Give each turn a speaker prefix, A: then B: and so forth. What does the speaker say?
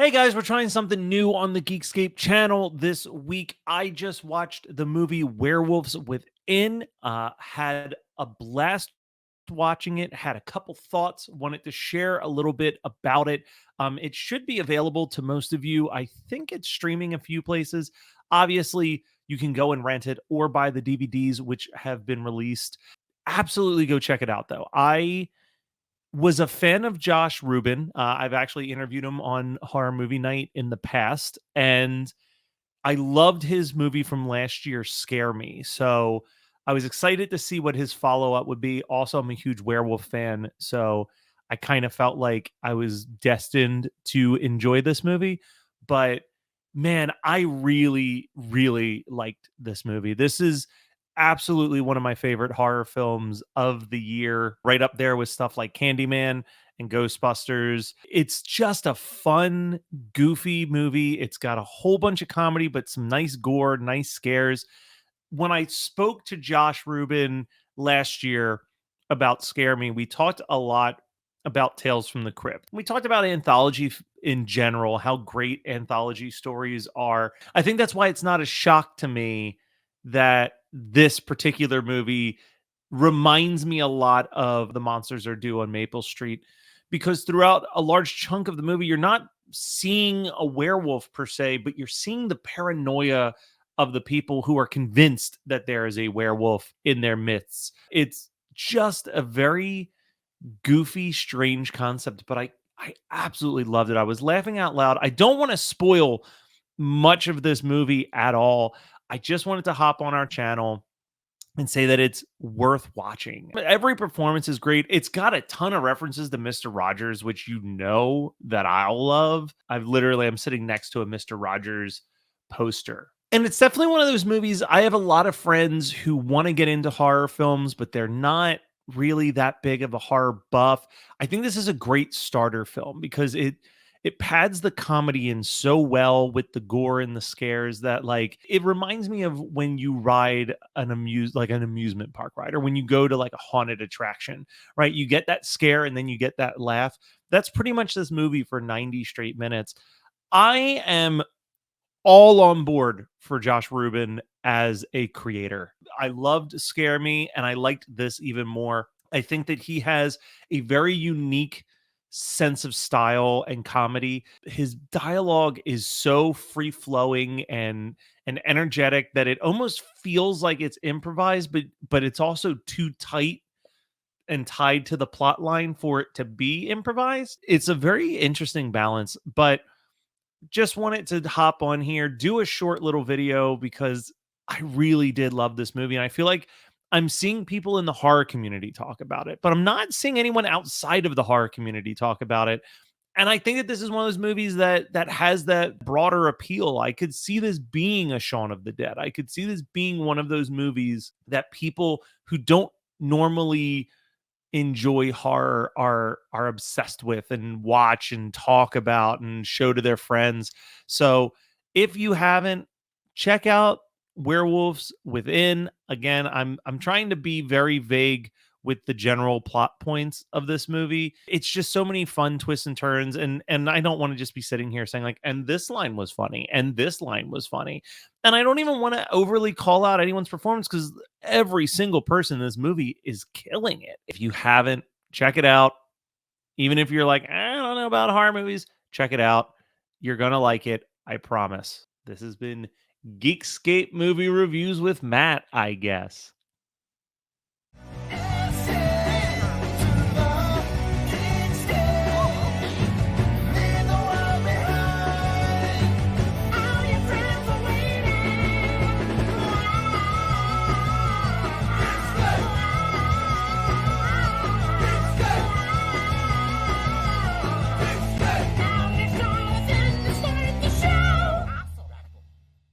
A: Hey guys, we're trying something new on the Geekscape channel this week. I just watched the movie Werewolves Within. Had a blast watching it. Had a couple thoughts. Wanted to share a little bit about it. It should be available to most of you. I think it's streaming a few places. Obviously, you can go and rent it or buy the DVDs, which have been released. Absolutely, go check it out though. I was a fan of Josh Ruben. I've actually interviewed him on Horror Movie Night in the past, and I loved his movie from last year, Scare Me. So I was excited to see what his follow up would be. Also, I'm a huge werewolf fan, so I kind of felt like I was destined to enjoy this movie. But man, I really, really liked this movie. This is absolutely one of my favorite horror films of the year, right up there with stuff like Candyman and Ghostbusters. It's just a fun, goofy movie. It's got a whole bunch of comedy, but some nice gore, nice scares. When I spoke to Josh Ruben last year about Scare Me, we talked a lot about Tales from the Crypt. We talked about anthology in general, how great anthology stories are. I think that's why it's not a shock to me that this particular movie reminds me a lot of The Monsters Are Due on Maple Street, because throughout a large chunk of the movie, you're not seeing a werewolf per se, but you're seeing the paranoia of the people who are convinced that there is a werewolf in their midst. It's just a very goofy, strange concept, but I absolutely loved it. I was laughing out loud. I don't want to spoil much of this movie at all. I just wanted to hop on our channel and say that it's worth watching. Every performance is great. It's got a ton of references to Mr. Rogers, which you know that I'll love. I'm sitting next to a Mr. Rogers poster. And it's definitely one of those movies. I have a lot of friends who want to get into horror films, but they're not really that big of a horror buff. I think this is a great starter film because it pads the comedy in so well with the gore and the scares that, like, it reminds me of when you ride an amusement park ride, or when you go to like a haunted attraction, right? You get that scare and then you get that laugh. That's pretty much this movie for 90 straight minutes. I am all on board for Josh Ruben as a creator. I loved Scare Me and I liked this even more. I think that he has a very unique sense of style and comedy. His dialogue is so free flowing and energetic that it almost feels like it's improvised, but it's also too tight and tied to the plot line for it to be improvised. It's a very interesting balance, but just wanted to hop on here, do a short little video because I really did love this movie. And I feel like I'm seeing people in the horror community talk about it, but I'm not seeing anyone outside of the horror community talk about it. And I think that this is one of those movies that has that broader appeal. I could see this being a Shaun of the Dead. I could see this being one of those movies that people who don't normally enjoy horror are obsessed with and watch and talk about and show to their friends. So if you haven't, check out Werewolves Within. Again, I'm trying to be very vague with the general plot points of this movie. It's just so many fun twists and turns, and I don't want to just be sitting here saying like, and this line was funny and this line was funny. And I don't even want to overly call out anyone's performance because every single person in this movie is killing it. If you haven't, check it out. Even if you're like, I don't know about horror movies, check it out. You're going to like it. I promise. This has been Geekscape Movie Reviews with Matt, I guess.